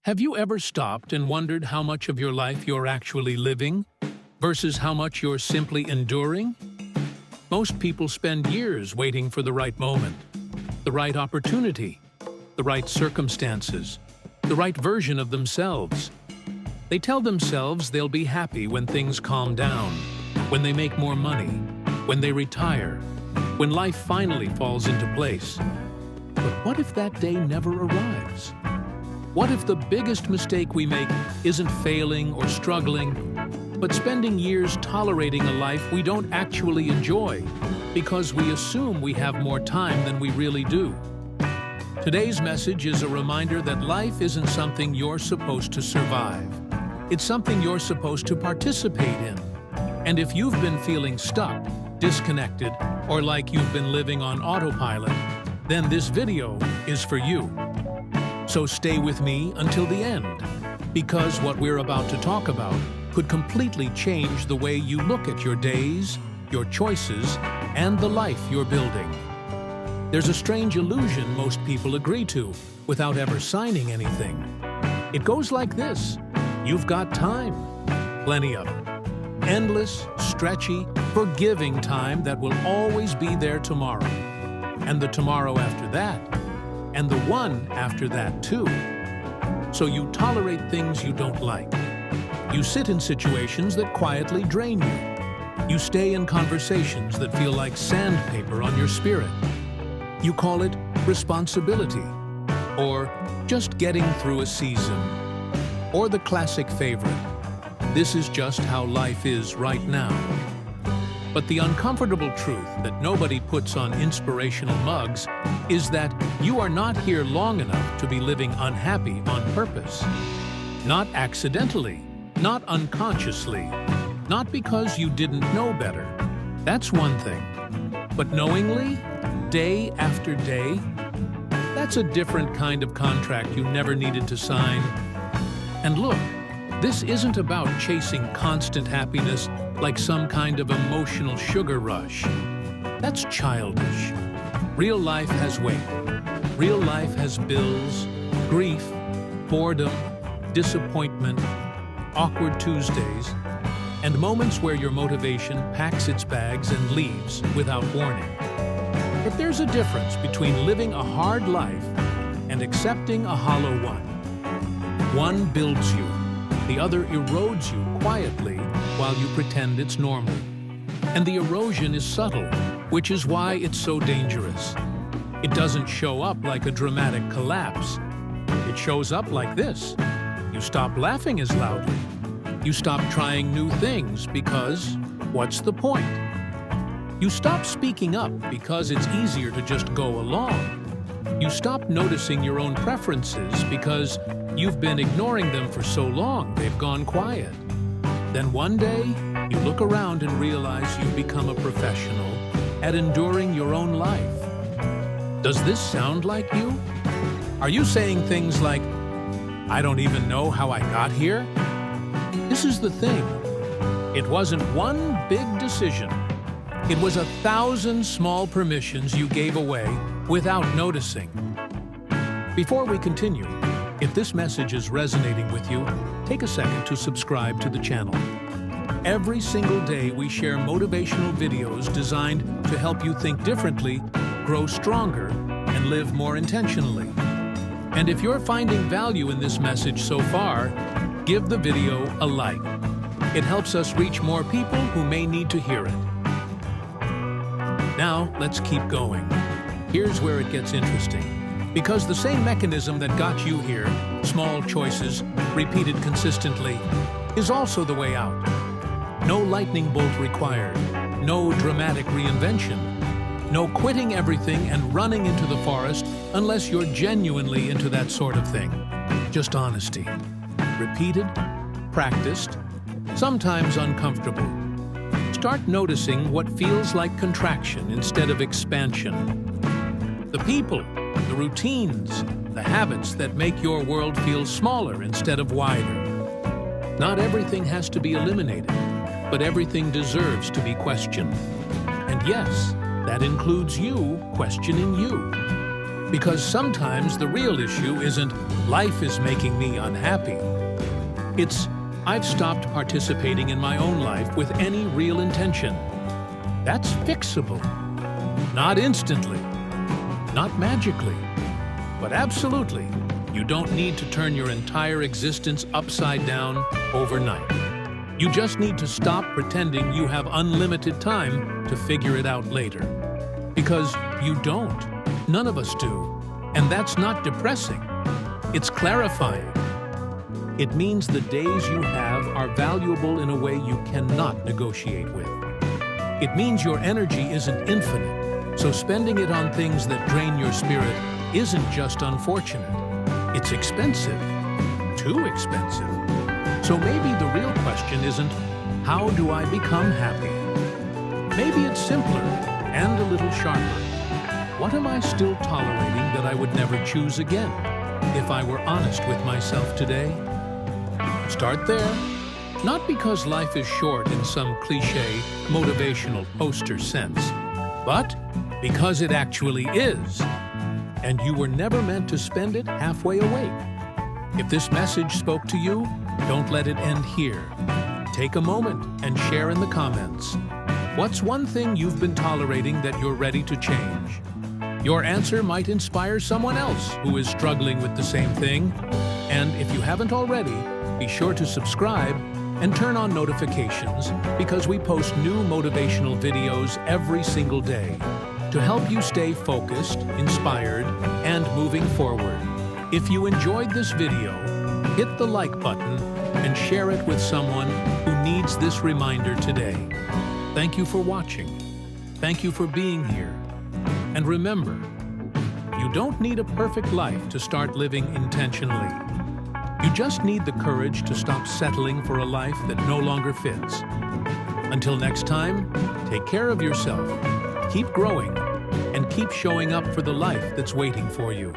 Have you ever stopped and wondered how much of your life you're actually living versus how much you're simply enduring? Most people spend years waiting for the right moment, the right opportunity, the right circumstances, the right version of themselves. They tell themselves they'll be happy when things calm down, when they make more money, when they retire, when life finally falls into place. But what if that day never arrives? What if the biggest mistake we make isn't failing or struggling, but spending years tolerating a life we don't actually enjoy because we assume we have more time than we really do? Today's message is a reminder that life isn't something you're supposed to survive. It's something you're supposed to participate in. And if you've been feeling stuck, disconnected, or like you've been living on autopilot, then this video is for you. So stay with me until the end, because what we're about to talk about could completely change the way you look at your days, your choices, and the life you're building. There's a strange illusion most people agree to without ever signing anything. It goes like this: you've got time, plenty of it. Endless, stretchy, forgiving time that will always be there tomorrow. And the tomorrow after that. And the one after that too. So you tolerate things you don't like. You sit in situations that quietly drain you. You stay in conversations that feel like sandpaper on your spirit. You call it responsibility, or just getting through a season, or the classic favorite: this is just how life is right now. But the uncomfortable truth that nobody puts on inspirational mugs is that you are not here long enough to be living unhappy on purpose. Not accidentally, not unconsciously, not because you didn't know better. That's one thing. But knowingly, day after day, that's a different kind of contract you never needed to sign. And look, this isn't about chasing constant happiness like some kind of emotional sugar rush. That's childish. Real life has weight. Real life has bills, grief, boredom, disappointment, awkward Tuesdays, and moments where your motivation packs its bags and leaves without warning. But there's a difference between living a hard life and accepting a hollow one. One builds you. The other erodes you quietly while you pretend it's normal. And the erosion is subtle, which is why it's so dangerous. It doesn't show up like a dramatic collapse. It shows up like this. You stop laughing as loudly. You stop trying new things because what's the point? You stop speaking up because it's easier to just go along. You stop noticing your own preferences because you've been ignoring them for so long they've gone quiet. Then one day, you look around and realize you've become a professional at enduring your own life. Does this sound like you? Are you saying things like, "I don't even know how I got here"? This is the thing. It wasn't one big decision. It was 1,000 small permissions you gave away without noticing. Before we continue, if this message is resonating with you, take a second to subscribe to the channel. Every single day we share motivational videos designed to help you think differently, grow stronger, and live more intentionally. And if you're finding value in this message so far, give the video a like. It helps us reach more people who may need to hear it. Now, let's keep going. Here's where it gets interesting. Because the same mechanism that got you here, small choices, repeated consistently, is also the way out. No lightning bolt required, no dramatic reinvention, no quitting everything and running into the forest unless you're genuinely into that sort of thing. Just honesty. Repeated, practiced, sometimes uncomfortable. Start noticing what feels like contraction instead of expansion. The people, the routines, the habits that make your world feel smaller instead of wider. Not everything has to be eliminated, but everything deserves to be questioned. And yes, that includes you questioning you. Because sometimes the real issue isn't life is making me unhappy. It's I've stopped participating in my own life with any real intention. That's fixable. Not instantly, not magically, but absolutely. You don't need to turn your entire existence upside down overnight. You just need to stop pretending you have unlimited time to figure it out later. Because you don't. None of us do. And that's not depressing. It's clarifying. It means the days you have are valuable in a way you cannot negotiate with. It means your energy isn't infinite, so spending it on things that drain your spirit isn't just unfortunate. It's expensive. Too expensive. So maybe the real question isn't, how do I become happy? Maybe it's simpler and a little sharper. What am I still tolerating that I would never choose again, if I were honest with myself today? Start there. Not because life is short in some cliché, motivational poster sense, but because it actually is. And you were never meant to spend it halfway awake. If this message spoke to you, don't let it end here. Take a moment and share in the comments. What's one thing you've been tolerating that you're ready to change? Your answer might inspire someone else who is struggling with the same thing. And if you haven't already, be sure to subscribe and turn on notifications because we post new motivational videos every single day to help you stay focused, inspired, and moving forward. If you enjoyed this video, hit the like button and share it with someone who needs this reminder today. Thank you for watching. Thank you for being here. And remember, you don't need a perfect life to start living intentionally. You just need the courage to stop settling for a life that no longer fits. Until next time, take care of yourself, keep growing, and keep showing up for the life that's waiting for you.